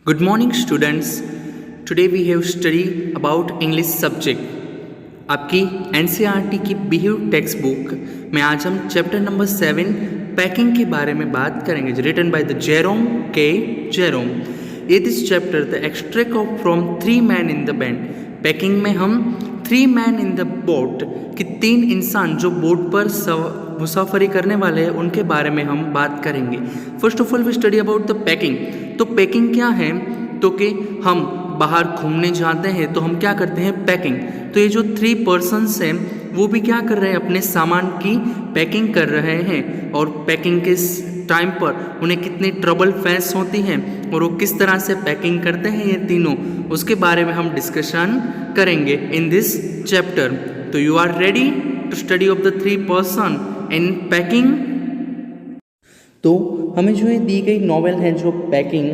Good morning students. Today we have studied about English subject. आपकी NCERT की behave text book में आज हम चैप्टर नंबर 7 पैकिंग के बारे में बात करेंगे, रिटन बाय द जेरोम के जेरोम। ये this chapter the extract of from 3 man in the band. Packing में हम 3 मैन इन द बोट कि 3 इंसान जो बोट पर मुसाफरी करने वाले हैं उनके बारे में हम बात करेंगे। First of all we study about the packing. तो पैकिंग क्या है? तो कि हम बाहर घूमने जाते हैं तो हम क्या करते हैं? पैकिंग। तो ये जो 3 पर्सन्स हैं वो भी क्या कर रहे हैं? अपने सामान की पैकिंग कर रहे हैं। और पैकिंग के टाइम पर उन्हें कितनी ट्रबल फेस होती है और वो किस तरह से पैकिंग करते हैं ये तीनों, उसके बारे में हम डिस्कशन करेंगे इन दिस चैप्टर। तो you are ready to study of the 3 person in packing. तो हमें जो ये दी गई नॉवेल है जो पैकिंग,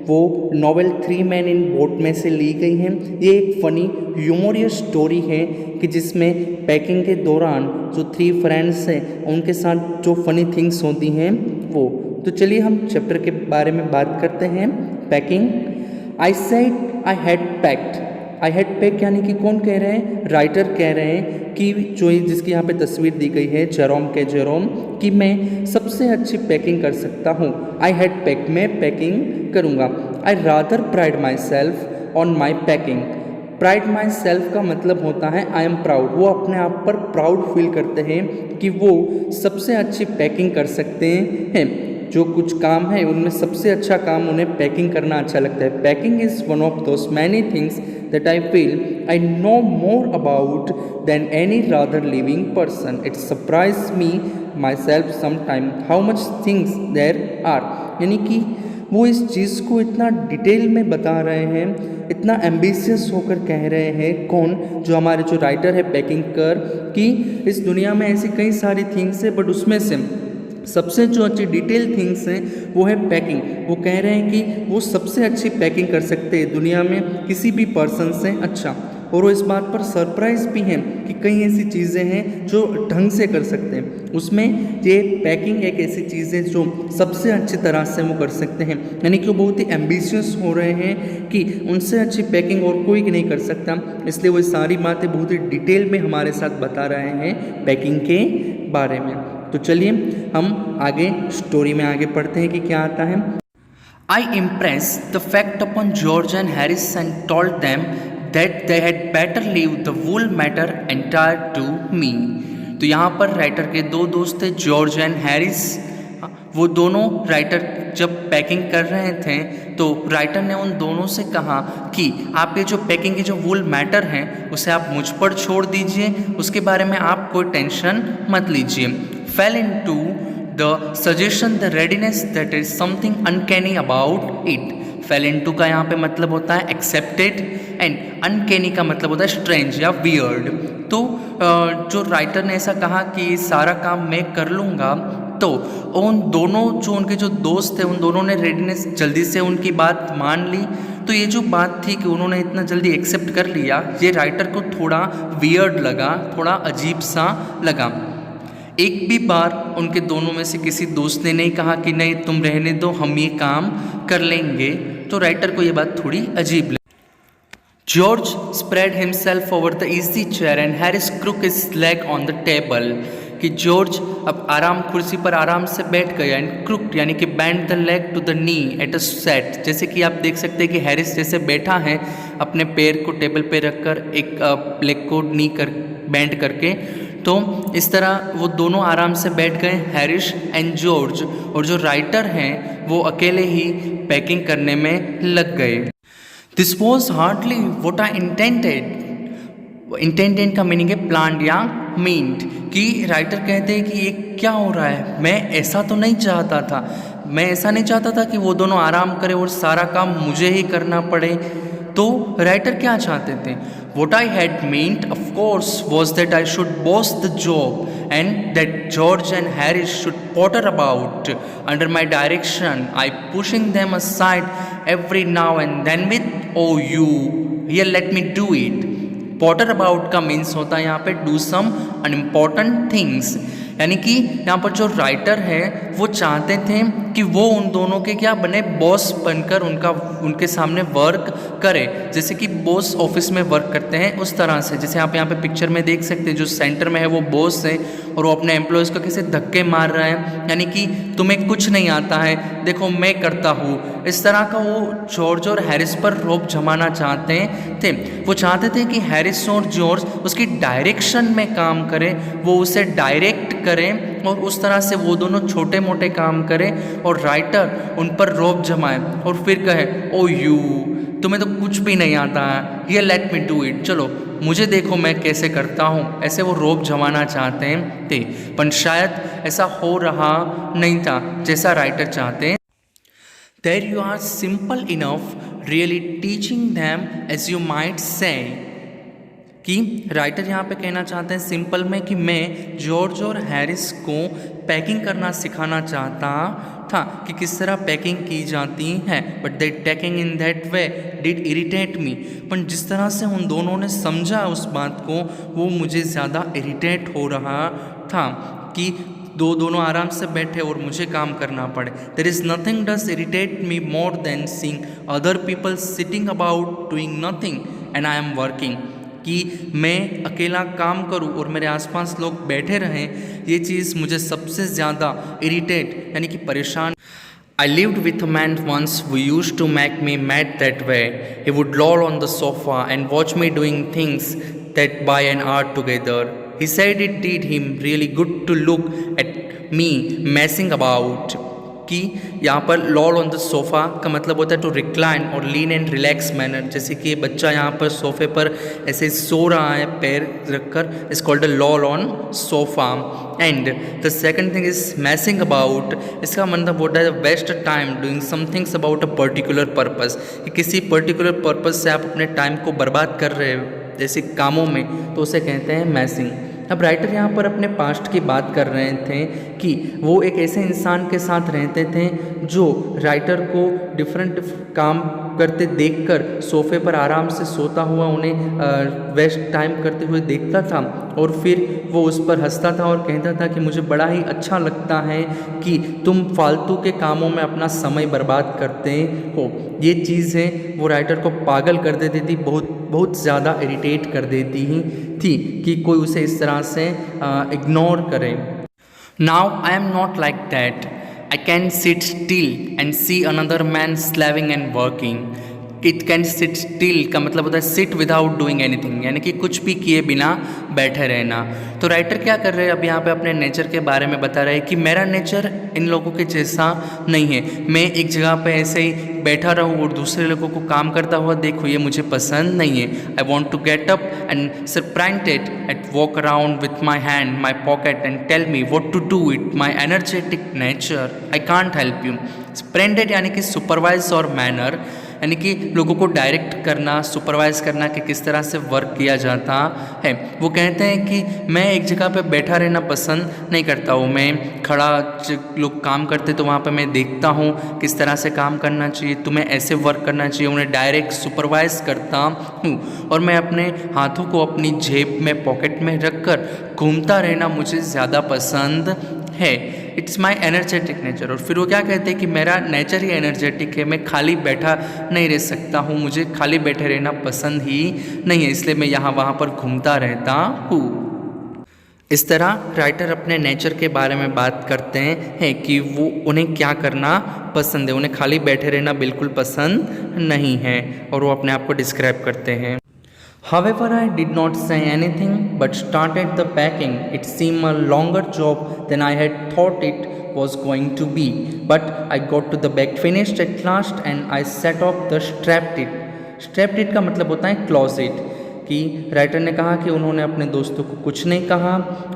वो नॉवेल 3 मैन इन बोट में से ली गई है। ये एक फ़नी ह्यूमोरियस स्टोरी है कि जिसमें पैकिंग के दौरान जो 3 फ्रेंड्स हैं उनके साथ जो फ़नी थिंग्स होती हैं वो। तो चलिए हम चैप्टर के बारे में बात करते हैं। Packing. I said I had packed. I had pack यानी कि कौन कह रहे हैं? राइटर कह रहे हैं कि जो जिसकी यहाँ पे तस्वीर दी गई है जेरोम के जेरोम, कि मैं सबसे अच्छी पैकिंग कर सकता हूँ। आई हैड पैक, मैं पैकिंग करूँगा। I rather pride my self on my packing. Pride my self का मतलब होता है आई एम प्राउड। वो अपने आप पर प्राउड फील करते हैं कि वो सबसे अच्छी पैकिंग कर सकते हैं। जो कुछ काम है उनमें सबसे अच्छा काम उन्हें पैकिंग करना अच्छा लगता है। Packing is one of those many things that I feel I know more about than any rather living person. It surprised me myself sometime how much things there are. यानी कि वो इस चीज़ को इतना डिटेल में बता रहे हैं, इतना एम्बिशियस होकर कह रहे हैं। कौन? जो हमारे जो राइटर है पैकिंग कर, कि इस दुनिया में ऐसी कई सारी थिंग्स है बट उसमें से सबसे जो अच्छी डिटेल थिंग्स हैं वो है पैकिंग। वो कह रहे हैं कि वो सबसे अच्छी पैकिंग कर सकते हैं दुनिया में किसी भी पर्सन से अच्छा। और वो इस बात पर सरप्राइज भी हैं कि कई ऐसी चीज़ें हैं जो ढंग से कर सकते हैं। उसमें ये पैकिंग एक ऐसी चीज़ है जो सबसे अच्छी तरह से वो कर सकते हैं। यानी कि वो बहुत ही एम्बिशियस हो रहे हैं कि उनसे अच्छी पैकिंग और कोई नहीं कर सकता। इसलिए वो सारी बातें बहुत ही डिटेल में हमारे साथ बता रहे हैं पैकिंग के बारे में। तो चलिए हम आगे स्टोरी में आगे पढ़ते हैं कि क्या आता है। I impress the fact upon George and Harris and told them that they had better leave the whole matter entire to me. तो यहाँ पर राइटर के 2 दोस्त थे, जॉर्ज एंड हैरिस। वो दोनों राइटर जब पैकिंग कर रहे थे तो राइटर ने उन दोनों से कहा कि आप ये जो पैकिंग की जो वूल मैटर है उसे आप मुझ पर छोड़ दीजिए, उसके बारे में आप कोई टेंशन मत लीजिए। Fell into the suggestion the readiness that is something uncanny about it. Fell into का यहाँ पे मतलब होता है accepted and uncanny का मतलब होता है strange या weird। तो जो राइटर ने ऐसा कहा कि सारा काम मैं कर लूँगा, तो उन दोनों जो उनके जो दोस्त थे उन दोनों ने रेडीनेस जल्दी से उनकी बात मान ली। तो ये जो बात थी कि उन्होंने इतना जल्दी एक्सेप्ट कर लिया, ये राइटर को थोड़ा वियर्ड लगा, थोड़ा अजीब सा लगा। एक भी बार उनके दोनों में से किसी दोस्त ने नहीं कहा कि नहीं तुम रहने दो, हम ये काम कर लेंगे। तो राइटर को ये बात थोड़ी अजीब लगी। George spread himself over the easy chair and Harris crook his leg on the table. कि जॉर्ज अब कुर्सी पर आराम से बैठ गया। एंड क्रुक यानी कि bend the leg to the knee at a set. जैसे कि आप देख सकते हैं कि हैरिस जैसे बैठा है अपने पैर को टेबल पे रखकर, एक लेग को नी कर बैंड करके। तो इस तरह वो दोनों आराम से बैठ गए, हैरिस एंड जॉर्ज। और जो राइटर हैं वो अकेले ही पैकिंग करने में लग गए। This was hardly what I intended. Intended का मीनिंग है प्लान्ड या मीन्ड। कि राइटर कहते हैं कि ये क्या हो रहा है, मैं ऐसा तो नहीं चाहता था, मैं ऐसा नहीं चाहता था कि वो दोनों आराम करें और सारा काम मुझे ही करना पड़े। तो राइटर क्या चाहते थे? What I had meant, of course, was that I should boss the job and that George and Harris should potter about under my direction. I pushing them aside every now and then with, oh you, here let me do it. Potter about का means होता है यहाँ पे do some unimportant things। यानी कि यहाँ पर जो राइटर है वो चाहते थे कि वो उन दोनों के क्या बने, बॉस बनकर उनके सामने वर्क करे, जैसे कि बॉस ऑफिस में वर्क करते हैं उस तरह से। जैसे आप यहाँ पे पिक्चर में देख सकते हैं, जो सेंटर में है वो बॉस है और वो अपने एम्प्लॉयज़ को कैसे धक्के मार रहा है, यानी कि तुम्हें कुछ नहीं आता है, देखो मैं करता हूँ। इस तरह का वो जॉर्ज और हैरिस पर रौब जमाना चाहते थे। वो चाहते थे कि हैरिस और जॉर्ज उसकी डायरेक्शन में काम करें, वो उसे डायरेक्ट करें और उस तरह से वो दोनों छोटे मोटे काम करें और राइटर उन पर रौब जमाए और फिर कहे, ओ यू, तुम्हें तो कुछ भी नहीं आता है, ये लेट मी डू इट, चलो मुझे देखो मैं कैसे करता हूँ। ऐसे वो रौब जमाना चाहते थे, पर शायद ऐसा हो रहा नहीं था जैसा राइटर चाहते हैं। There you are simple enough, really teaching them as you might say, कि राइटर यहाँ पे कहना चाहते हैं सिंपल में कि मैं जॉर्ज और हैरिस को पैकिंग करना सिखाना चाहता था कि किस तरह पैकिंग की जाती है, but that taking in that way did irritate me. पर जिस तरह से उन दोनों ने समझा उस बात को, वो मुझे ज़्यादा इरिटेट हो रहा था कि दोनों आराम से बैठे और मुझे काम करना पड़े। There is nothing does irritate me more than seeing other people sitting about doing nothing and I am working, कि मैं अकेला काम करूं और मेरे आसपास लोग बैठे रहें, ये चीज़ मुझे सबसे ज़्यादा इरिटेट यानी कि परेशान। I lived with a man once who used to make me mad that way. He would loll on the sofa and watch me doing things that by an hour together. He said it did him really good to look at me messing about. कि यहाँ पर lol on the sofa का मतलब होता है to recline और lean and relax manner. जैसे कि बच्चा यहाँ पर सोफ़े पर ऐसे सो रहा है पैर रखकर, is called a loll on sofa. And the second thing is messing about, इसका मतलब होता है waste time doing somethings about a particular purpose, कि किसी पर्टिकुलर पर्पस से आप अपने टाइम को बर्बाद कर रहे हो जैसे कामों में, तो उसे कहते हैं मैसिंग। अब राइटर यहाँ पर अपने पास्ट की बात कर रहे थे कि वो एक ऐसे इंसान के साथ रहते थे जो राइटर को डिफरेंट काम करते देखकर सोफ़े पर आराम से सोता हुआ उन्हें वेस्ट टाइम करते हुए देखता था और फिर वो उस पर हंसता था और कहता था कि मुझे बड़ा ही अच्छा लगता है कि तुम फालतू के कामों में अपना समय बर्बाद करते हो। ये चीज़ है वो राइटर को पागल कर देती थी, बहुत ज़्यादा इरिटेट कर देती ही थी कि कोई उसे इस तरह से इग्नोर करे। Now I am not like that, I can sit still and see another man slaving and working. It can sit still का मतलब होता है sit without doing anything, यानी कि कुछ भी किए बिना बैठे रहना। तो राइटर क्या कर रहे हैं, अब यहाँ पे अपने नेचर के बारे में बता रहे हैं कि मेरा नेचर इन लोगों के जैसा नहीं है, मैं एक जगह पे ऐसे ही बैठा रहूँ और दूसरे लोगों को काम करता हुआ देखूँ, ये मुझे पसंद नहीं है। I want to get up and सरप्राइंटेड eight walk around with my hand my pocket and tell me what to do it my energetic nature, I can't help you. स्प्रेंडेड यानी कि सुपरवाइज और मैनर, यानी कि लोगों को डायरेक्ट करना, supervise करना कि किस तरह से वर्क किया जाता है। वो कहते हैं कि मैं एक जगह पे बैठा रहना पसंद नहीं करता हूँ, मैं खड़ा, लोग काम करते तो वहाँ पे मैं देखता हूँ किस तरह से काम करना चाहिए, तुम्हें ऐसे वर्क करना चाहिए, उन्हें डायरेक्ट सुपरवाइज करता हूँ और मैं अपने हाथों को अपनी जेब में पॉकेट में रख कर घूमता रहना मुझे ज़्यादा पसंद है। It's my energetic nature. और फिर वो क्या कहते हैं कि मेरा नेचर ही एनर्जेटिक है, मैं खाली बैठा नहीं रह सकता हूँ, मुझे खाली बैठे रहना पसंद ही नहीं है, इसलिए मैं यहाँ वहाँ पर घूमता रहता हूँ। इस तरह राइटर अपने नेचर के बारे में बात करते हैं कि वो उन्हें क्या करना पसंद है, उन्हें खाली बैठे रहना बिल्कुल पसंद नहीं है और वो अपने आप को डिस्क्राइब करते हैं। However, I did not say anything but started the packing. It seemed a longer job than I had thought it was going to be. But I got to the bag finished at last and I set off the strapped it. Strapped it का मतलब होता है closet, कि writer ने कहा कि उन्होंने अपने दोस्तों को कुछ नहीं कहा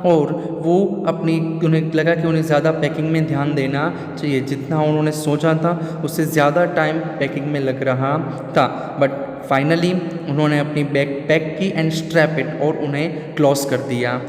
और वो उन्हें लगा कि उन्हें ज़्यादा पैकिंग में ध्यान देना चाहिए, जितना उन्होंने सोचा था उससे ज़्यादा टाइम पैकिंग में लग रहा था। बट फाइनली उन्होंने अपनी बैग पैक की एंड स्ट्रैप इट और उन्हें क्लोज कर दिया।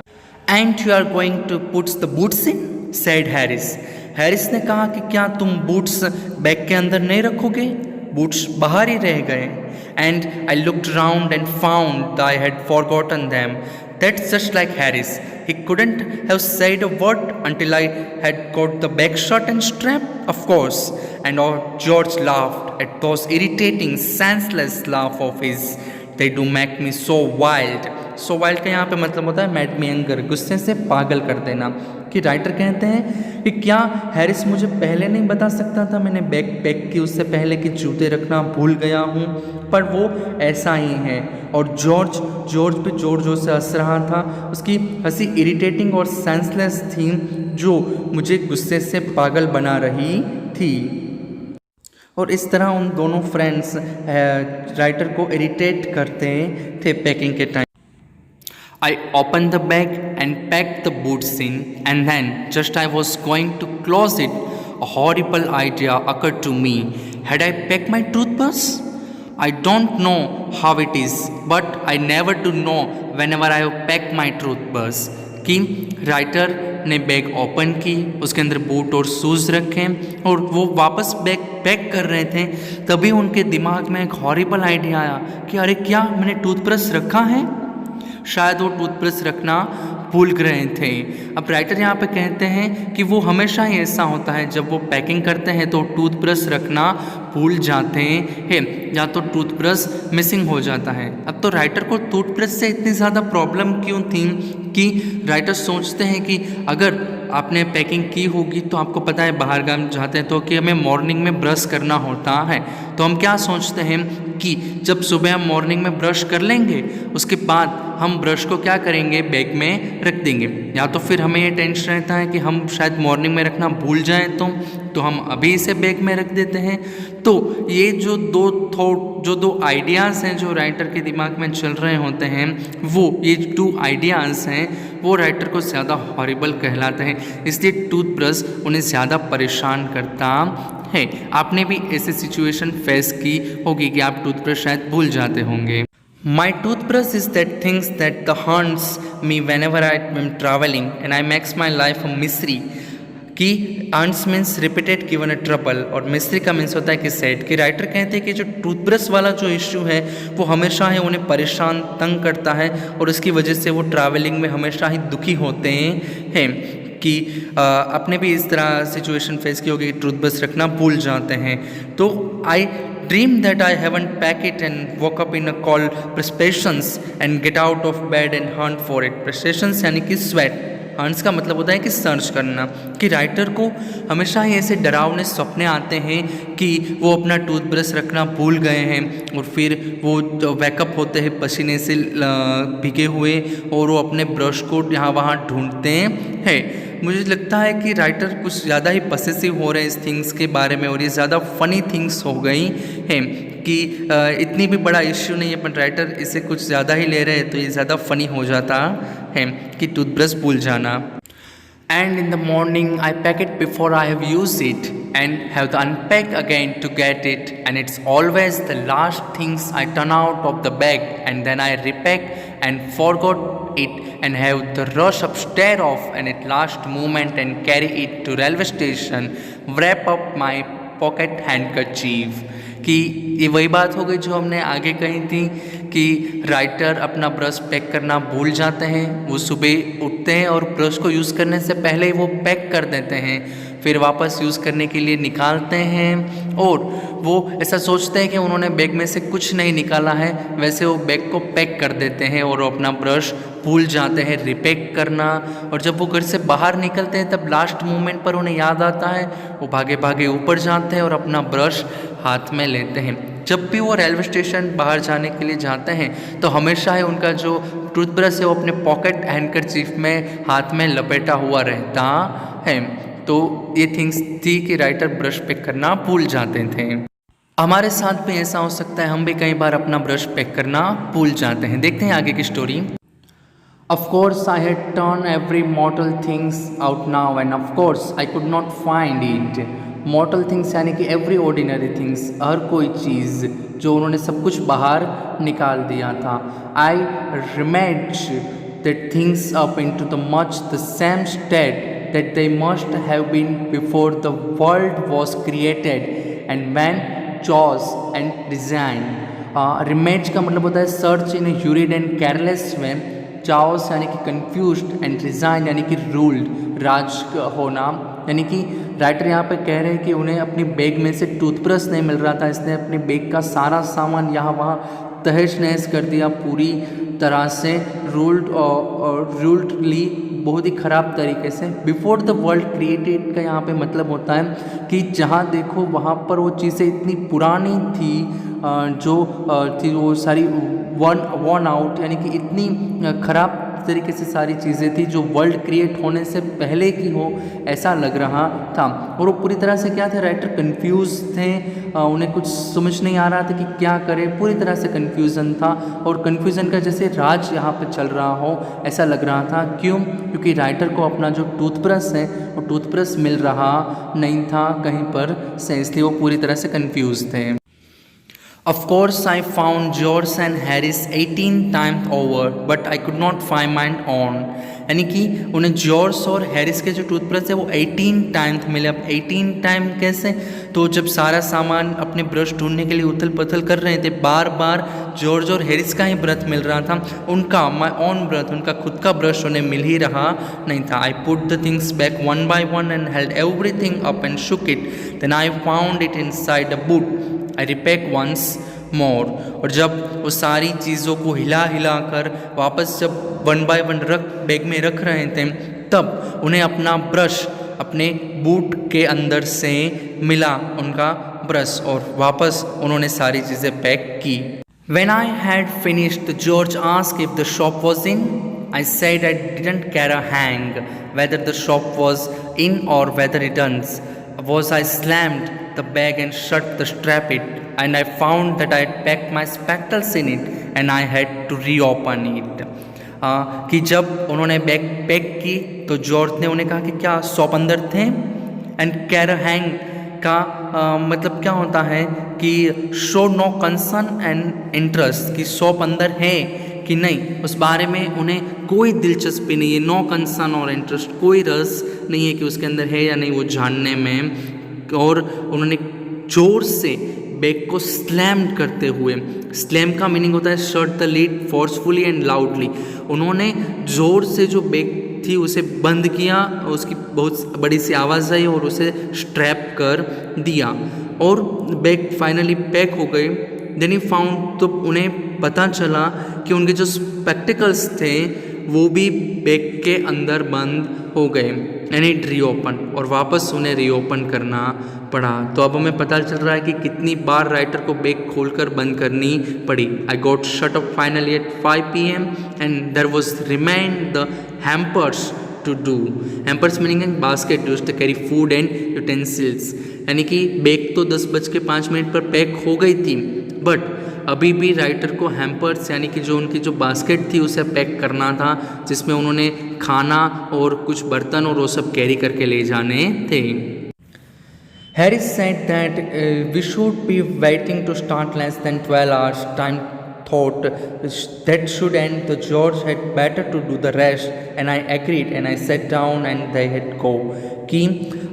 And you are going to puts the boots in, said Harris. Harris ने कहा कि क्या तुम बूट्स बैग के अंदर नहीं रखोगे, बूट्स बाहर ही रह गए। And I looked round and found I had forgotten them. That's just like Harris. He couldn't have said a word until I had got the back shot and strap, of course. And George laughed at those irritating, senseless laugh of his. They do make me so wild. So wild का यहाँ पे मतलब होता है mad मी anger, गुस्से से पागल कर देना। कि राइटर कहते हैं कि क्या हैरिस मुझे पहले नहीं बता सकता था, मैंने बैग पैक की उससे पहले कि जूते रखना भूल गया हूँ, पर वो ऐसा ही है। और जॉर्ज भी जोर जोर से हंस रहा था। उसकी हंसी इरिटेटिंग और सेंसलेस थी जो मुझे गुस्से से पागल बना रही थी। और इस तरह उन दोनों फ्रेंड्स राइटर को इरिटेट करते थे पैकिंग के time. I opened the bag and packed the boots in, and then, just I was going to close it, a horrible idea occurred to me. Had I packed my toothbrush? I don't know how it is, but I never do know whenever I have packed my toothbrush. कि writer ने bag open की, उसके अंदर boot और shoes रखे और वो वापस बैग पैक कर रहे थे, तभी उनके दिमाग में एक हॉरिबल आइडिया आया कि अरे क्या मैंने टूथब्रश रखा है। शायद वो टूथब्रश रखना भूल रहे थे। अब राइटर यहाँ पे कहते हैं कि वो हमेशा ही ऐसा होता है, जब वो पैकिंग करते हैं तो टूथब्रश रखना भूल जाते हैं या तो टूथब्रश मिसिंग हो जाता है। अब तो राइटर को टूथब्रश से इतनी ज़्यादा प्रॉब्लम क्यों थी कि राइटर सोचते हैं कि अगर आपने पैकिंग की होगी तो आपको पता है बाहर गाँव जाते हैं तो कि हमें मॉर्निंग में ब्रश करना होता है, तो हम क्या सोचते हैं कि जब सुबह हम मॉर्निंग में ब्रश कर लेंगे उसके बाद हम ब्रश को क्या करेंगे, बैग में रख देंगे। या तो फिर हमें ये टेंशन रहता है कि हम शायद मॉर्निंग में रखना भूल जाएं तो हम अभी इसे बैग में रख देते हैं। तो ये जो दो आइडियाज़ हैं जो राइटर के दिमाग में चल रहे होते हैं, वो ये 2 आइडियाज़ हैं वो राइटर को ज़्यादा हॉरिबल कहलाते हैं, इसलिए टूथब्रश उन्हें ज़्यादा परेशान करता है। आपने भी ऐसी सिचुएशन फेस की होगी कि आप टूथब्रश शायद भूल जाते होंगे। My toothbrush is that things that haunts me whenever I am traveling and I makes my life a misery। कि haunts means repeated given a trouble और मिस्री का मीन्स होता है कि सैड। कि राइटर कहते हैं कि जो टूथब्रश वाला जो इश्यू है वो हमेशा ही उन्हें परेशान तंग करता है और उसकी वजह से वो ट्रैवलिंग में हमेशा ही दुखी होते हैं। कि आपने भी इस तरह सिचुएशन फेस की होगी कि टूथब्रश रखना भूल जाते हैं। तो आई dream that I haven't packed it and woke up in a cold perspications and get out of bed and hunt for it। perspications यानी कि sweat। हंस का मतलब होता है कि सर्च करना। कि राइटर को हमेशा ही ऐसे डरावने सपने आते हैं कि वो अपना टूथब्रश रखना भूल गए हैं और फिर वो वेकअप होते हैं पसीने से भीगे हुए और वो अपने ब्रश को यहाँ वहाँ ढूंढते हैं। मुझे लगता है कि राइटर कुछ ज़्यादा ही पसेसिव हो रहे हैं इस थिंग्स के बारे में और ये ज़्यादा फ़नी थिंग्स हो गई हैं कि इतनी भी बड़ा इश्यू नहीं है, पर राइटर इसे कुछ ज़्यादा ही ले रहे हैं तो ये ज़्यादा फ़नी हो जाता है कि टूथब्रश भूल जाना। And in the morning I pack it before I have used it and have to unpack again to get it, and it's always the last things I turn out of the bag and then I repack and forgot it and have the rush upstairs off and at last moment and carry it to railway station, wrap up my pocket handkerchief। कि ये वही बात हो गई जो हमने आगे कही थी कि राइटर अपना ब्रश पैक करना भूल जाते हैं। वो सुबह उठते हैं और ब्रश को यूज़ करने से पहले ही वो पैक कर देते हैं, फिर वापस यूज़ करने के लिए निकालते हैं और वो ऐसा सोचते हैं कि उन्होंने बैग में से कुछ नहीं निकाला है, वैसे वो बैग को पैक कर देते हैं और अपना ब्रश भूल जाते हैं रिपैक करना। और जब वो घर से बाहर निकलते हैं तब लास्ट मोमेंट पर उन्हें याद आता है, वो भागे भागे ऊपर जाते हैं और अपना ब्रश हाथ में लेते हैं। जब भी वो रेलवे स्टेशन बाहर जाने के लिए जाते हैं तो हमेशा ही उनका जो टूथब्रश है वो अपने पॉकेट हैंडकरचीफ में हाथ में लपेटा हुआ रहता है। तो ये थिंग्स थी कि राइटर ब्रश पैक करना भूल जाते थे। हमारे साथ भी ऐसा हो सकता है, हम भी कई बार अपना ब्रश पैक करना भूल जाते हैं। देखते हैं आगे की story. Of course I had turned every mortal things out now and of course I could not find it। mortal things यानी कि every ordinary things, हर कोई चीज़ जो उन्होंने सब कुछ बाहर निकाल दिया था। I rematched the things up into the much the same state that they must have been before the world was created and when chose and designed। rematch का मतलब होता है search in a hurried and careless way। Chaos यानी कि confused and resign यानी कि ruled राज होना, यानी कि राइटर यहाँ पे कह रहे हैं कि उन्हें अपनी बैग में से टूथब्रश नहीं मिल रहा था, इसने अपनी बैग का सारा सामान यहाँ वहाँ तहस नहस कर दिया पूरी तरह से, रूल्डली बहुत ही ख़राब तरीके से। बिफोर द वर्ल्ड क्रिएटेड का यहाँ पे मतलब होता है कि जहाँ देखो वहाँ पर वो चीज़ें इतनी पुरानी थी जो थी वो सारी वन आउट, यानी कि इतनी ख़राब तरीके से सारी चीज़ें थी जो वर्ल्ड क्रिएट होने से पहले की हो ऐसा लग रहा था। और वो पूरी तरह से क्या थे, राइटर कंफ्यूज थे, उन्हें कुछ समझ नहीं आ रहा था कि क्या करें, पूरी तरह से कंफ्यूजन था और कंफ्यूजन का जैसे राज यहाँ पे चल रहा हो ऐसा लग रहा था। क्यों? क्योंकि राइटर को अपना जो टूथब्रश है वो टूथब्रश मिल रहा नहीं था कहीं पर से, इसलिए वो पूरी तरह से कंफ्यूज थे। Of course, I found George and Harris 18 times over, but I could not find mine on. यानी कि उन्हें जॉर्ज और हैरिस के जो टूथब्रश है वो 18 टाइम्स मिले। अब 18 टाइम कैसे? तो जब सारा सामान अपने ब्रश ढूंढने के लिए उथल पुथल कर रहे थे, बार बार जॉर्ज और हैरिस का ही ब्रश मिल रहा था, उनका माई ओन ब्रश, उनका खुद का ब्रश उन्हें मिल ही रहा नहीं था। I put the things back one by one and held everything up and shook it, then I found it inside a boot, I repack once more. और जब वो सारी चीज़ों को हिला हिला कर वापस जब वन बाय वन बैग में रख रहे थे, तब उन्हें अपना ब्रश अपने बूट के अंदर से मिला, उनका ब्रश, और वापस उन्होंने सारी चीज़ें पैक की। When I had finished, George asked if the shop was in. I said I didn't care a hang whether the shop was in or whether it was. I slammed the bag and shut the strap it, and I found that I had packed my spectacles in it and I had to reopen it. कि जब उन्होंने bag pack की तो George ने उन्हें कहा कि क्या शॉप अंदर थे, एंड कैर हैंग का मतलब क्या होता है कि show no concern and interest, कि शॉप अंदर है कि नहीं उस बारे में उन्हें कोई दिलचस्पी नहीं है, नो कंसर्न और इंटरेस्ट, कोई रस नहीं है कि उसके अंदर है या नहीं वो जानने में। और उन्होंने जोर से बैग को स्लैम करते हुए, स्लैम का मीनिंग होता है shut the lid forcefully and loudly, उन्होंने जोर से जो बैग थी उसे बंद किया, उसकी बहुत बड़ी सी आवाज़ आई और उसे स्ट्रैप कर दिया और बैग फाइनली पैक हो गए। देन ही फाउंड, तो उन्हें पता चला कि उनके जो स्पेक्टिकल्स थे वो भी बैग के अंदर बंद हो गए, यानी रीओपन, और वापस उन्हें रीओपन करना पड़ा। तो अब हमें पता चल रहा है कि कितनी बार राइटर को बैग खोलकर बंद करनी पड़ी। I got shut up finally at 5 PM and there was remain the hampers to do. Hampers meaning है basket used to carry food and utensils, यानी कि बैग तो 10:05 पर पैक हो गई थी, बट अभी भी राइटर को हैम्पर्स यानी कि जो उनकी जो बास्केट थी उसे पैक करना था, जिसमें उन्होंने खाना और कुछ बर्तन और वो सब कैरी करके ले जाने थे। Harris said that we should be waiting to start less than 12 hours. Time thought that should end. The George had better to do the rest, and I agreed. And I sat down, and they had go. कि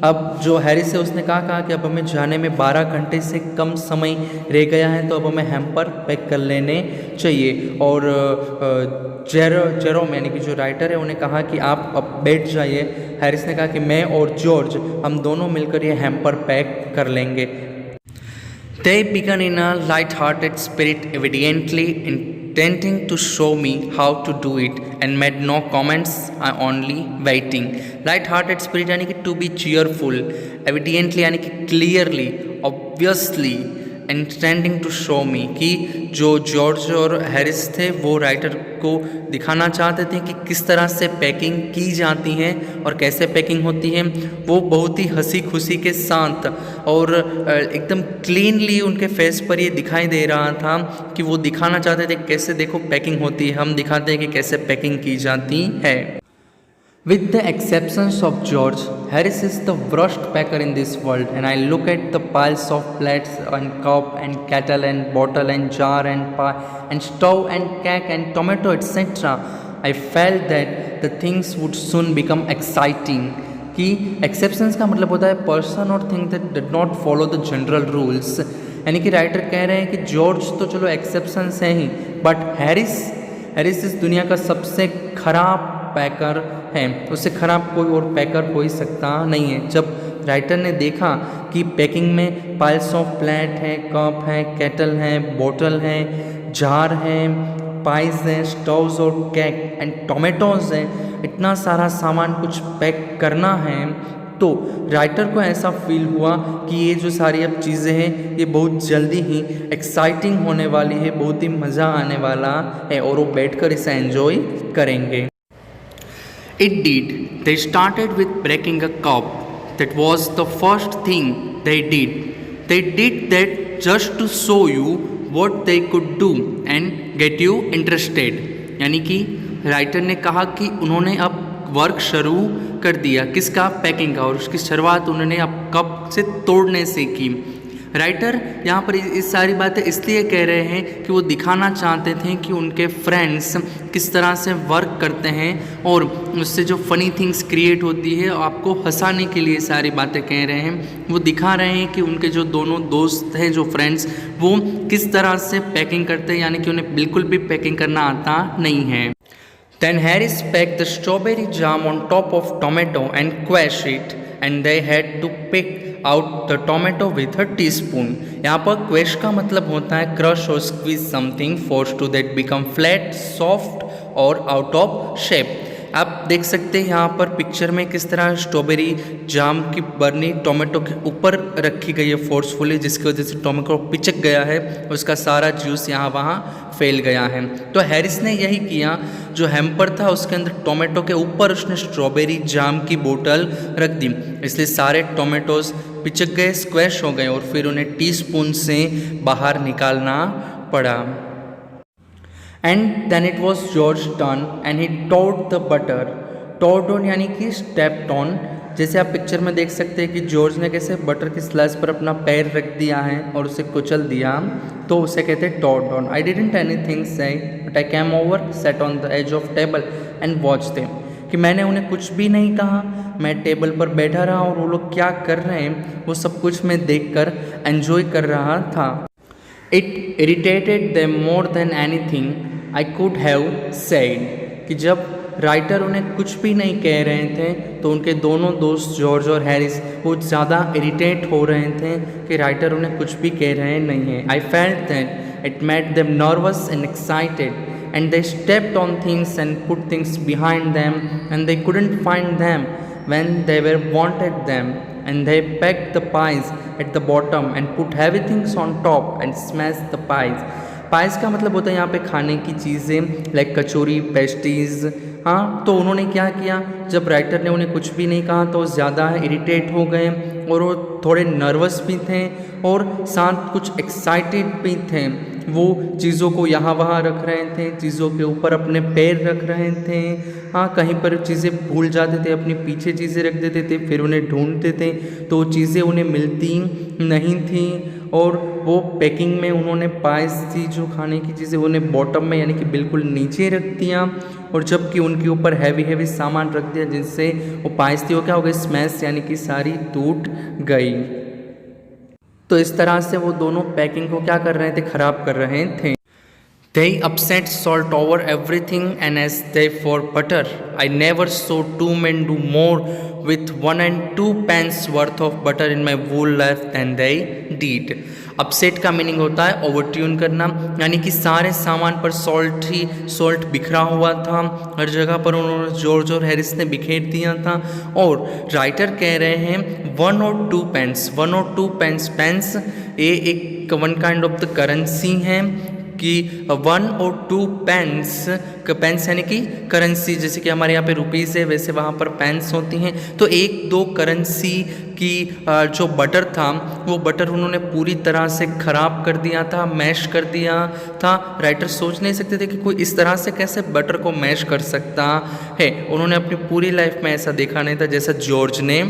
अब जो Harris है उसने कहा कि अब हमें जाने में 12 घंटे से कम समय रह गया है, तो अब हमें हैम्पर पैक कर लेने चाहिए। और जेरोम यानी कि जो राइटर है उन्हें कहा कि आप अब बैठ जाइए। हैरिस ने कहा कि मैं और जॉर्ज हम दोनों मिलकर ये हैम्पर पैक कर लेंगे। They began in a light-hearted spirit, evidently intending to show me how to do it, and made no comments. I only waiting. Light-hearted spirit यानी कि to be cheerful, evidently यानी कि clearly, obviously, intending to show me, कि जो George और Harris थे वो writer को दिखाना चाहते थे कि किस तरह से पैकिंग की जाती है और कैसे पैकिंग होती है। वो बहुत ही हंसी खुशी के साथ और एकदम क्लीनली उनके फेस पर ये दिखाई दे रहा था कि वो दिखाना चाहते थे कैसे देखो पैकिंग होती है, हम दिखाते हैं कि कैसे पैकिंग की जाती है। With the exceptions of George, Harris is the worst packer in this world, and I look at the piles of plates and cup and kettle and bottle and jar and pie and stove and cake and tomato etc. I felt that the things would soon become exciting. कि exceptions का मतलब होता है person or thing that did not follow the general rules, यानी कि writer कह रहे हैं कि जॉर्ज तो चलो exceptions हैं ही, बट हैरिस हैरिस इस दुनिया का सबसे खराब पैकर है, उससे खराब कोई और पैकर हो ही सकता नहीं है। जब राइटर ने देखा कि पैकिंग में पाइल्स ऑफ प्लेट है, कप है, केटल है, बोतल है, जार है, पाइज हैं, स्टोव्स और केक एंड टोमेटोज़ हैं, इतना सारा सामान कुछ पैक करना है, तो राइटर को ऐसा फील हुआ कि ये जो सारी अब चीज़ें हैं ये बहुत जल्दी ही एक्साइटिंग होने वाली है, बहुत ही मज़ा आने वाला है और वो बैठकर इसे एंजॉय करेंगे। It did. They started with breaking a cup. That was the first thing they did. They did that just to show you what they could do and get you interested. यानी कि writer ने कहा कि उन्होंने अब work शुरू कर दिया, किसका, पैकिंग का, और उसकी शुरुआत उन्होंने अब कप से तोड़ने से की। राइटर यहाँ पर इस सारी बातें इसलिए कह रहे हैं कि वो दिखाना चाहते थे कि उनके फ्रेंड्स किस तरह से वर्क करते हैं और उससे जो फ़नी थिंग्स क्रिएट होती है, आपको हंसाने के लिए सारी बातें कह रहे हैं। वो दिखा रहे हैं कि उनके जो दोनों दोस्त हैं, जो फ्रेंड्स, वो किस तरह से पैकिंग करते हैं, यानी कि उन्हें बिल्कुल भी पैकिंग करना आता नहीं है। Then Harris packed the strawberry jam on top of tomato and quashed it, and they had to pick out the tomato with a teaspoon. यहाँ पर क्वेश का मतलब होता है क्रश और squeeze something force to that become flat, soft और out of shape. आप देख सकते हैं यहाँ पर पिक्चर में किस तरह स्ट्रॉबेरी जाम की बर्नी टोमेटो के ऊपर रखी गई है फोर्सफुली, जिसकी वजह से टोमेटो पिचक गया है, उसका सारा जूस यहाँ वहाँ फैल गया है। तो हैरिस ने यही किया, जो हैम्पर था उसके अंदर टोमेटो के ऊपर उसने स्ट्रॉबेरी जाम की बोतल रख दी, इसलिए सारे टोमेटोज पिचक गए, स्क्वैश हो गए और फिर उन्हें टीस्पून से बाहर निकालना पड़ा। And then it was George turn and he टोड द बटर। टोड ऑन यानी कि स्टेप्ड ऑन, जैसे आप पिक्चर में देख सकते हैं कि जॉर्ज ने कैसे बटर की स्लैश पर अपना पैर रख दिया है और उसे कुचल दिया, तो उसे कहते हैं टोड ऑन। I didn't anything say but I came over, sat on the edge of table and watch them. कि मैंने उन्हें कुछ भी नहीं कहा, मैं टेबल पर बैठा रहा और वो लोग क्या कर रहे हैं वो सब कुछ मैं देखकर एंजॉय कर रहा था। It irritated them more than anything I could have said. कि जब राइटर उन्हें कुछ भी नहीं कह रहे थे तो उनके दोनों दोस्त जॉर्ज और हैरिस वो ज़्यादा इरिटेट हो रहे थे कि राइटर उन्हें कुछ भी कह रहे नहीं हैं। I felt that it made them nervous and excited and they stepped on things and put things behind them and they couldn't find them when they were wanted them, and they packed the pies at the bottom and put heavy things on top and smashed the pies. Price का मतलब होता है यहाँ पे खाने की चीज़ें, like कचौरी, pastries. हाँ, तो उन्होंने क्या किया, जब राइटर ने उन्हें कुछ भी नहीं कहा तो ज़्यादा इरिटेट हो गए और वो थोड़े नर्वस भी थे और साथ कुछ एक्साइटेड भी थे। वो चीज़ों को यहाँ वहाँ रख रहे थे, चीज़ों के ऊपर अपने पैर रख रहे थे। हाँ, कहीं पर चीज़ें भूल जाते थे, अपने पीछे चीज़ें रख देते थे, फिर उन्हें ढूंढते थे तो चीज़ें उन्हें मिलती नहीं थी। और वो पैकिंग में उन्होंने पाइस थी जो खाने की चीज़ें, उन्हें बॉटम में यानी कि बिल्कुल नीचे रख दिया, और जबकि उनके ऊपर हैवी सामान रख दिया जिनसे वो पाइस थी वो क्या हो गई, स्मैश, यानी कि सारी टूट गई। तो इस तरह से वो दोनों पैकिंग को क्या कर रहे थे, खराब कर रहे थे। They upset salt over everything and as they for butter. I never saw two men do more with 1 and 2 pence worth of butter in my whole life than they did. Upset का meaning होता है ओवरट्यून करना, यानी कि सारे सामान पर salt बिखरा हुआ था, हर जगह पर उन्होंने जॉर्ज और हैरिस ने बिखेर दिया था। और राइटर कह रहे हैं 1 और 2 पेंस, 1 और 2 पेंस, पेंस ये एक one kind of the currency है कि 1 और 2 पेंस, पेंस यानी कि करेंसी, जैसे कि हमारे यहाँ पे रुपीज़ है वैसे वहाँ पर पेंस होती हैं। तो 1-2 करेंसी की जो बटर था वो बटर उन्होंने पूरी तरह से ख़राब कर दिया था, मैश कर दिया था। राइटर सोच नहीं सकते थे कि कोई इस तरह से कैसे बटर को मैश कर सकता है। उन्होंने अपनी पूरी लाइफ में ऐसा देखा नहीं था जैसा जॉर्ज ने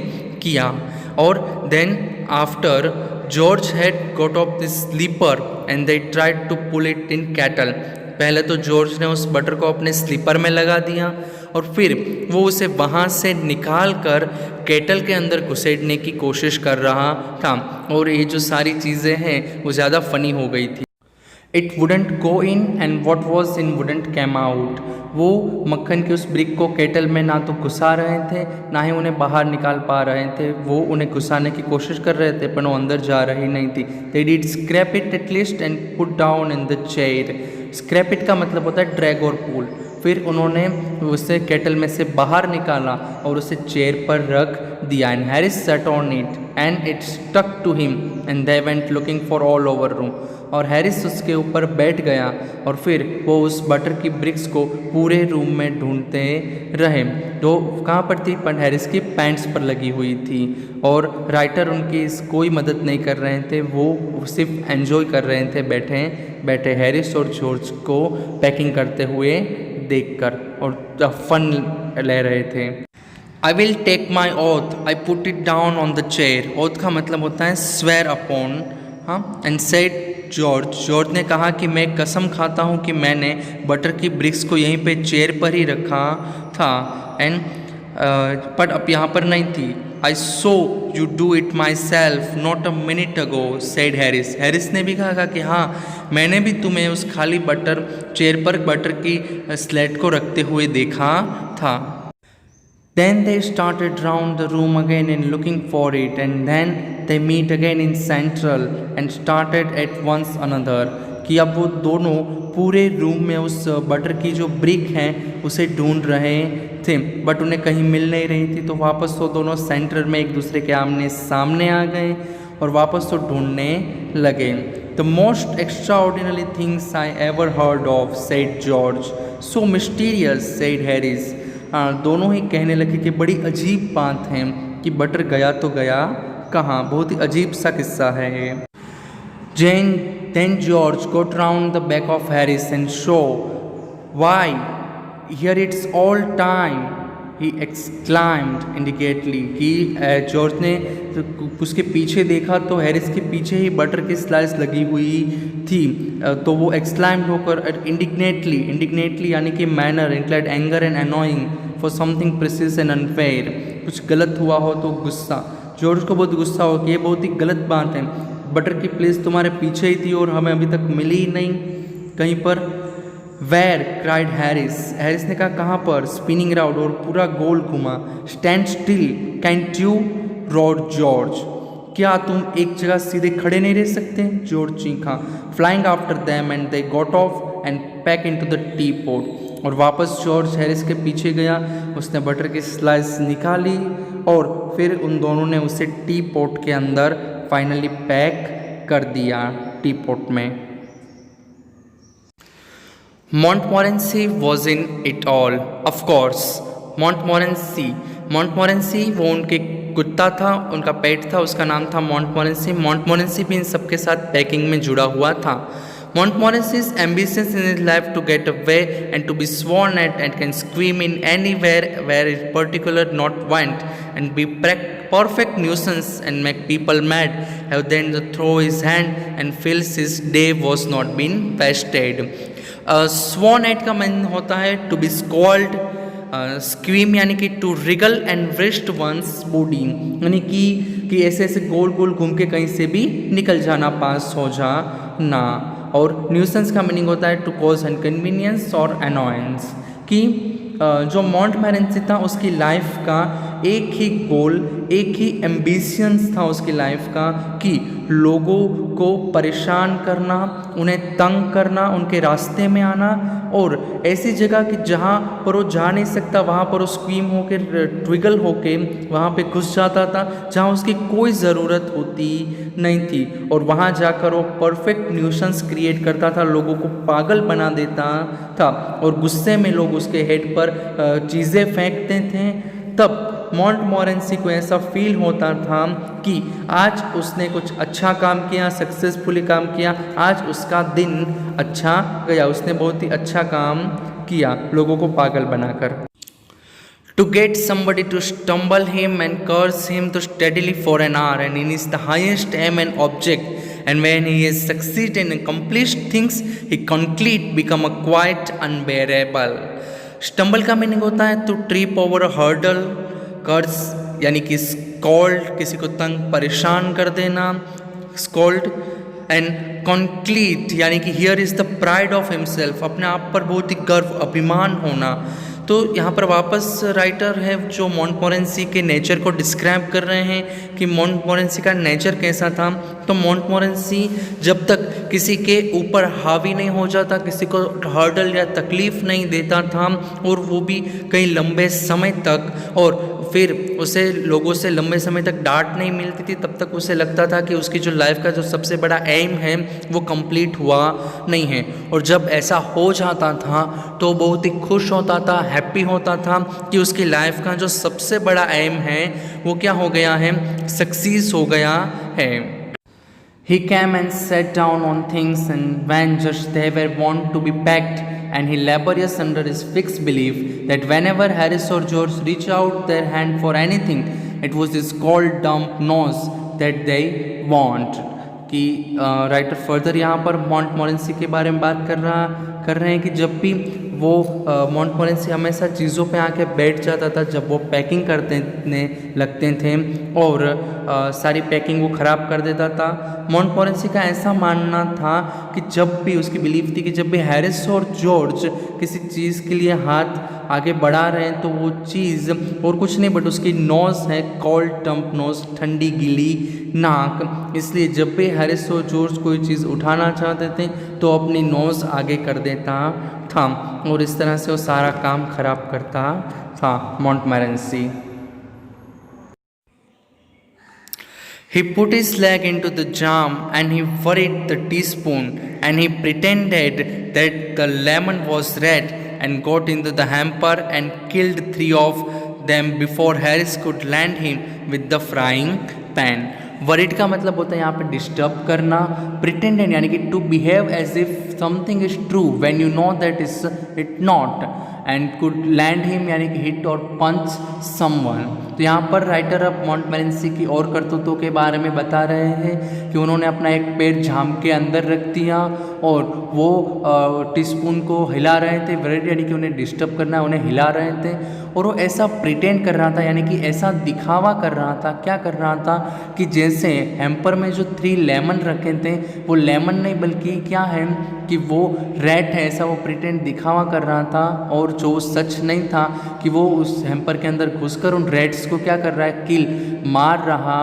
किया। और then after George had got off the sleeper and they tried to pull it in kettle. पहले तो जॉर्ज ने उस बटर को अपने स्लीपर में लगा दिया और फिर वो उसे वहाँ से निकाल कर केटल के अंदर घुसेड़ने की कोशिश कर रहा था, और ये जो सारी चीज़ें हैं वो ज़्यादा फ़नी हो गई थी। It wouldn't go in and what was in wouldn't came out. वो मक्खन के उस ब्रिक को केटल में ना तो घुसा रहे थे ना ही उन्हें बाहर निकाल पा रहे थे। वो उन्हें घुसाने की कोशिश कर रहे थे पर वो अंदर जा रही नहीं थी। They did scrap it at least and put down in the chair. Scrap it का मतलब होता है ड्रैग और पुल। फिर उन्होंने उसे केटल में से बाहर निकाला और उसे चेयर पर रख दिया। And Harris sat on it and it stuck to him and they went looking for all over room. और हैरिस उसके ऊपर बैठ गया और फिर वो उस बटर की ब्रिक्स को पूरे रूम में ढूंढते रहे। तो कहाँ पर थी? पर हैरिस की पैंट्स पर लगी हुई थी और राइटर उनकी कोई मदद नहीं कर रहे थे। वो सिर्फ एंजॉय कर रहे थे बैठे बैठे हैरिस और जॉर्ज को पैकिंग करते हुए देखकर और फन ले रहे थे। I will take my oath I put it down on the chair. Oath का मतलब होता है स्वेयर अपॉन। हाँ, एंड सेड जॉर्ज ने कहा कि मैं कसम खाता हूँ कि मैंने बटर की ब्रिक्स को यहीं पे चेयर पर ही रखा था। एंड बट अब यहाँ पर नहीं थी। I saw you do it myself not a minute ago said Harris. Harris ने भी कहा कि हाँ, मैंने भी तुम्हें उस खाली चेयर पर बटर की स्लेट को रखते हुए देखा था। Then they started round the room again and looking for it, and then they meet again in central and started at once another। कि अब वो दोनों पूरे रूम में उस बटर की जो ब्रिक है उसे ढूंढ रहे थे बट उन्हें कहीं मिल नहीं रही थी। तो वापस वो दोनों सेंटर में एक दूसरे के आमने सामने आ गए और वापस तो ढूंढने लगे। The most extraordinary things I ever heard of, said George. So mysterious, said Harris। दोनों ही कहने लगे कि बड़ी अजीब बात है कि बटर गया तो गया कहाँ। बहुत ही अजीब सा किस्सा है ये। Then George got round the back of Harris and show, why, here it's all time, he exclaimed indignantly। कि जॉर्ज ने उसके पीछे देखा तो हैरिस के पीछे ही बटर की स्लाइस लगी हुई थी। तो वो एक्सक्लाइम्ड होकर इंडिग्नेटली यानी कि manner inclined anger and annoying for something precise and unfair. कुछ गलत हुआ हो तो गुस्सा। जॉर्ज को बहुत गुस्सा हो कि ये बहुत ही गलत बात है, बटर की प्लेस तुम्हारे पीछे ही थी और हमें अभी तक मिली ही नहीं कहीं पर। वेयर क्राइड हैरिस ने कहा कहाँ पर? स्पिनिंग राउंड और पूरा गोल घुमा। Stand still cantt you road George. क्या तुम एक जगह सीधे खड़े नहीं रह सकते? जॉर्ज चीखा। Flying after them and they got off and pack into the T pot. और वापस जॉर्ज हैरिस के पीछे गया, उसने बटर की स्लाइस निकाली और फिर उन दोनों ने उसे टी पॉट के अंदर फाइनली पैक कर दिया टी पॉट में। Montmorency was in it all, of course। Montmorency वो उनके कुत्ता था, उनका पेट था, उसका नाम था Montmorency भी इन सबके साथ पैकिंग में जुड़ा हुआ था। Montmorency's ambitions in his life to get away and to be sworn at and can scream in anywhere where in particular not want and be perfect nuisance and make people mad have then to throw his hand and feels his day was not been wasted। Sworn at का meaning होता है to be scolded. Scream यानी कि to wriggle and waste one's body यानी कि ऐसे ऐसे गोल गोल घूम के कहीं से भी निकल जाना, पास हो जाना। और न्यूसेंस का मीनिंग होता है टू कॉज इनकन्वीनियंस और अनॉयंस। कि जो मॉन्टमोरेंसी था उसकी लाइफ का एक ही गोल, एक ही एम्बिशंस था उसकी लाइफ का कि लोगों को परेशान करना, उन्हें तंग करना, उनके रास्ते में आना और ऐसी जगह कि जहाँ पर वो जा नहीं सकता वहाँ पर वो स्क्रीम होकर ट्विगल होके वहाँ पे घुस जाता था जहाँ उसकी कोई ज़रूरत होती नहीं थी। और वहाँ जाकर वो परफेक्ट न्यूसेंस क्रिएट करता था, लोगों को पागल बना देता था और गुस्से में लोग उसके हेड पर चीज़ें फेंकते थे। तब मॉन्टमोरेंसी को ऐसा फील होता था कि आज उसने कुछ अच्छा काम किया, सक्सेसफुली काम किया, आज उसका दिन अच्छा गया, उसने बहुत ही अच्छा काम किया लोगों को पागल बनाकर। To get somebody to stumble him and curse him to steadily for an hour and it is the highest aim and object, and when he has succeeded and accomplished things he conclude become a quite unbearable। Stumble का meaning होता है to trip over a hurdle. Curse यानी कि scold, किसी को तंग परेशान कर देना, स्कॉल्ड एंड कॉन्क्लीट, यानी कि here is the pride of himself, अपने आप पर बहुत ही गर्व अभिमान होना। तो यहाँ पर वापस राइटर है जो मोंटमोरेंसी के नेचर को डिस्क्राइब कर रहे हैं कि मोंटमोरेंसी का नेचर कैसा था। तो मोंटमोरेंसी जब तक किसी के ऊपर हावी नहीं हो जाता, किसी को हर्डल या तकलीफ़ नहीं देता था, और वो भी कई लंबे समय तक, और फिर उसे लोगों से लंबे समय तक डांट नहीं मिलती थी, तब तक उसे लगता था कि उसकी जो लाइफ का जो सबसे बड़ा एम है वो कंप्लीट हुआ नहीं है। और जब ऐसा हो जाता था तो बहुत ही खुश होता था, हैप्पी होता था कि उसकी लाइफ का जो सबसे बड़ा एम है वो क्या हो गया है, सक्सीस हो गया है। He came and sat down on things, and when just they were wont to be packed, and he laborious under his fixed belief that whenever Harris or George reach out their hand for anything, it was his cold dumb nose that they want। कि writer further यहाँ पर मोंटमोरेंसी के बारे में बात कर रहे हैं कि जब भी वो मोंटमोरेंसी हमेशा चीज़ों पे आके बैठ जाता था जब वो पैकिंग करते लगते थे, और सारी पैकिंग वो ख़राब कर देता था। मोंटमोरेंसी का ऐसा मानना था कि जब भी उसकी बिलीफ थी कि जब भी हैरिस और जॉर्ज किसी चीज़ के लिए हाथ आगे बढ़ा रहे हैं तो वो चीज़ और कुछ नहीं बट उसकी नोज़ है, कोल्ड टम्प नोज़, ठंडी गीली नाक। इसलिए जब भी हैरिस और जॉर्ज कोई चीज़ उठाना चाहते थे तो अपनी नोज़ आगे कर देता था, और इस तरह से वो सारा काम खराब करता था मोंटमोरेंसी। He put his leg into the jam and he worried the teaspoon, and he pretended that the lemon was red and got into the hamper and killed 3 of them before Harris could land him with the frying pan। Worried का मतलब होता है यहाँ पे disturb करना, pretended यानी कि to behave as if something is true when you know that is it not, and could land him यानी कि हिट और पंच समवन। तो यहाँ पर राइटर अब मोंटमोरेंसी की और करतूतों के बारे में बता रहे हैं कि उन्होंने अपना एक पैर झाम के अंदर रख दिया और वो टीस्पून को हिला रहे थे, वरिड यानी कि उन्हें डिस्टर्ब करना, उन्हें हिला रहे थे, और वो ऐसा प्रिटेंड कर रहा था यानी कि ऐसा दिखावा कर रहा था। क्या कर रहा था कि जैसे हैम्पर में जो 3 लेमन रखे थे वो लेमन नहीं बल्कि क्या है कि वो रेड है, ऐसा वो प्रिटेंड दिखावा कर रहा था, और जो सच नहीं था कि वो उस हैम्पर के अंदर घुसकर उन रेड्स को क्या कर रहा है, किल मार रहा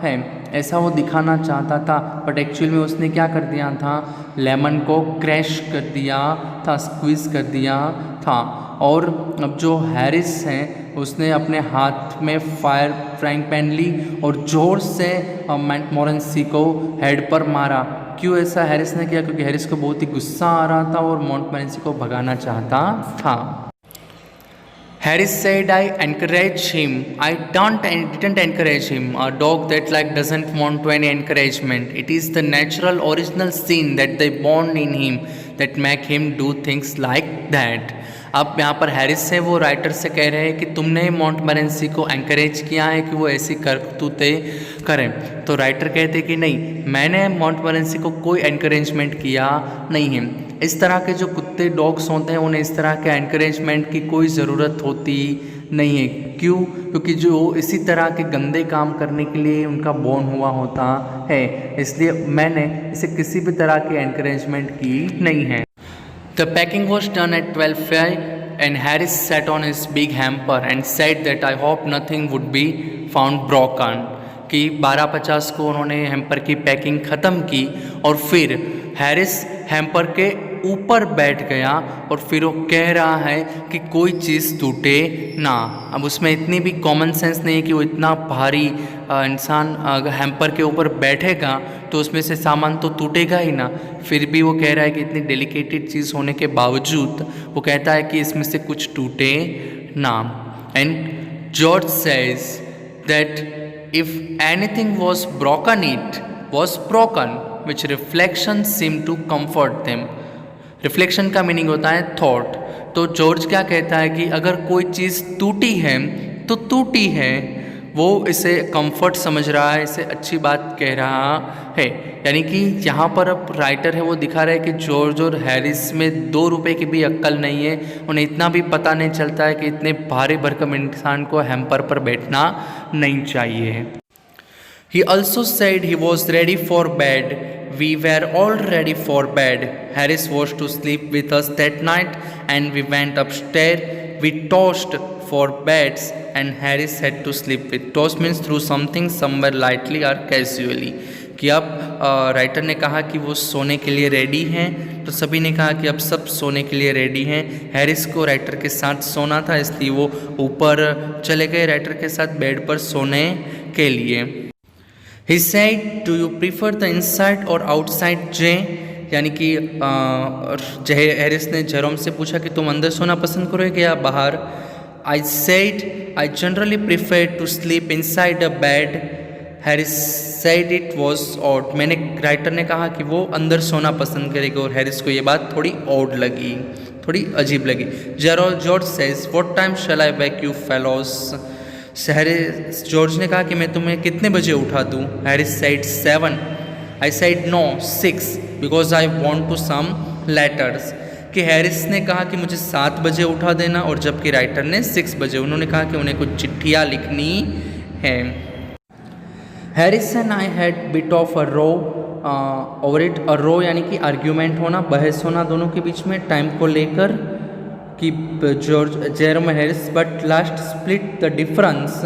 है, ऐसा वो दिखाना चाहता था। बट एक्चुअल में उसने क्या कर दिया था, लेमन को क्रैश कर दिया था, स्क्वीज़ कर दिया था। और अब जो हैरिस हैं उसने अपने हाथ में फ्राइंग पैन ली और जोर से मोंटमोरेंसी को हेड पर मारा। क्यों ऐसा हैरिस ने किया? क्योंकि हैरिस को बहुत ही गुस्सा आ रहा था और मोंटमोरेंसी को भगाना चाहता था। Harris said, I encouraged him. I didn't encourage him. A dog that doesn't want any encouragement. It is the natural original sin that they born in him that make him do things like that। अब यहाँ पर Harris से वो writer से कह रहे हैं कि तुमने मोंटमोरेंसी को एनकरेज किया है कि वो ऐसी करतूतें करें। तो राइटर कहते कि नहीं, मैंने मोंटमोरेंसी को कोई एनकरेजमेंट किया नहीं है। इस तरह के जो कुत्ते डॉग्स होते हैं उन्हें इस तरह के एनकरेजमेंट की कोई ज़रूरत होती नहीं है। क्यों? क्योंकि जो इसी तरह के गंदे काम करने के लिए उनका बोर्न हुआ होता है, इसलिए मैंने इसे किसी भी तरह की एनकरेजमेंट की नहीं है। The packing was done at 12:05 and Harris sat on his big hamper and said that I hope nothing would be found broken। कि 12:50 को उन्होंने हैम्पर की पैकिंग ख़त्म की और फिर हैरिस हैम्पर के ऊपर बैठ गया और फिर वो कह रहा है कि कोई चीज़ टूटे ना। अब उसमें इतनी भी कॉमन सेंस नहीं है कि वो इतना भारी इंसान अगर हैम्पर के ऊपर बैठेगा तो उसमें से सामान तो टूटेगा ही ना। फिर भी वो कह रहा है कि इतनी डेलिकेटेड चीज़ होने के बावजूद वो कहता है कि इसमें से कुछ टूटे ना। And George says that if anything was broken it was broken which reflection seemed to comfort them। Reflection का मीनिंग होता है थॉट। तो जॉर्ज क्या कहता है कि अगर कोई चीज़ टूटी है तो टूटी है, वो इसे कंफर्ट समझ रहा है, इसे अच्छी बात कह रहा है। यानी कि यहाँ पर अब राइटर है वो दिखा रहा है कि जॉर्ज और हैरिस में 2 रुपए की भी अक्ल नहीं है, उन्हें इतना भी पता नहीं चलता है कि इतने भारी भरकम इंसान को हैम्पर पर बैठना नहीं चाहिए। He also said he was ready for bed. We were all ready for bed. Harris was to sleep with us that night and we went upstairs. We tossed for beds and Harris had to sleep with. Toss means through something somewhere lightly or casually. कि अब writer ने कहा कि वो सोने के लिए ready हैं, तो सभी ने कहा कि अब सब सोने के लिए रेडी हैं। हैरिस को राइटर के साथ सोना था, इसलिए वो ऊपर चले गए राइटर के साथ बेड पर सोने के लिए। He said, "Do you prefer the inside or outside, Jay?" यानी कि हैरिस ने जेरोम से पूछा कि तुम अंदर सोना पसंद करोगे या बाहर। I said, "I generally prefer to sleep inside a bed." Harris said it was odd. मैंने राइटर ने कहा कि वो अंदर सोना पसंद करेगा और हैरिस को ये बात थोड़ी odd लगी, थोड़ी अजीब लगी। George says, "What time shall I wake you fellows?" George ने कहा कि मैं तुम्हें कितने बजे उठा दूँ। Harris said 7. I said no 6 because I want to some letters. कि हैरिस ने कहा कि मुझे 7 बजे उठा देना और जबकि राइटर ने 6 बजे। उन्होंने कहा कि उन्हें कुछ चिट्ठियाँ लिखनी है। Harris and I had bit of a row over it. A row यानी कि आर्ग्यूमेंट होना, बहस होना दोनों के बीच में टाइम को लेकर कि Jerome Harris but last split the difference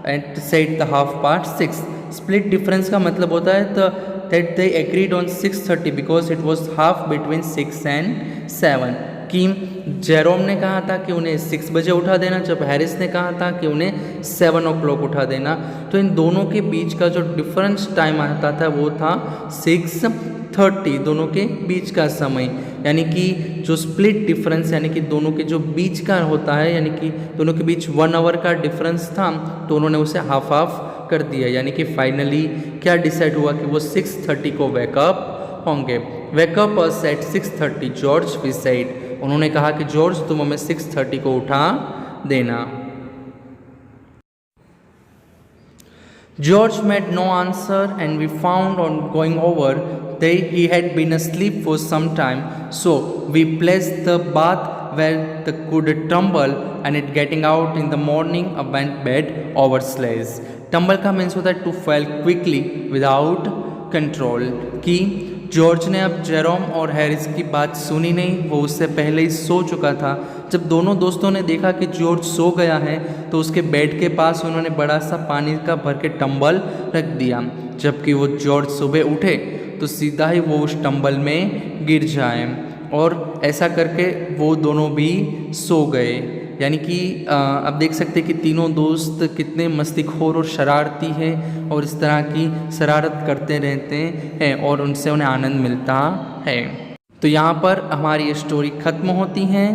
and set the half part 6। Split difference का मतलब होता है तो that they agreed on 6:30 because it was half between 6 and 7। कि जेरोम ने कहा था कि उन्हें 6 बजे उठा देना, जब हैरिस ने कहा था कि उन्हें 7 o'clock उठा देना। तो इन दोनों के बीच का जो डिफरेंस टाइम आता था वो था 6:30, दोनों के बीच का समय। यानी कि जो स्प्लिट डिफरेंस यानी कि दोनों के जो बीच का होता है, यानी कि दोनों के बीच 1 hour का डिफरेंस था, तो उन्होंने उसे हाफ हाफ कर दिया। यानी कि फाइनली क्या डिसाइड हुआ कि वो 6:30 को वेकअप होंगे। Wake up us at 6:30 George, we said. उन्होंने कहा कि जॉर्ज तुम हमें 6:30 को उठा देना। George made no answer and we found on going over that he had been asleep for some time. So we placed the bath where the could tumble and it getting out in the morning went bed over sleighs. Tumble का means होता है to fall quickly without control। कि George ने अब Jerome और Harris की बात सुनी नहीं, वो उससे पहले ही सो चुका था। जब दोनों दोस्तों ने देखा कि जॉर्ज सो गया है तो उसके बेड के पास उन्होंने बड़ा सा पानी का भर के टंबल रख दिया। जबकि वो जॉर्ज सुबह उठे तो सीधा ही वो उस टंबल में गिर जाए और ऐसा करके वो दोनों भी सो गए। यानी कि अब देख सकते हैं कि तीनों दोस्त कितने मस्तीखोर और शरारती हैं और इस तरह की शरारत करते रहते हैं और उनसे उन्हें आनंद मिलता है। तो यहाँ पर हमारी स्टोरी ख़त्म होती है।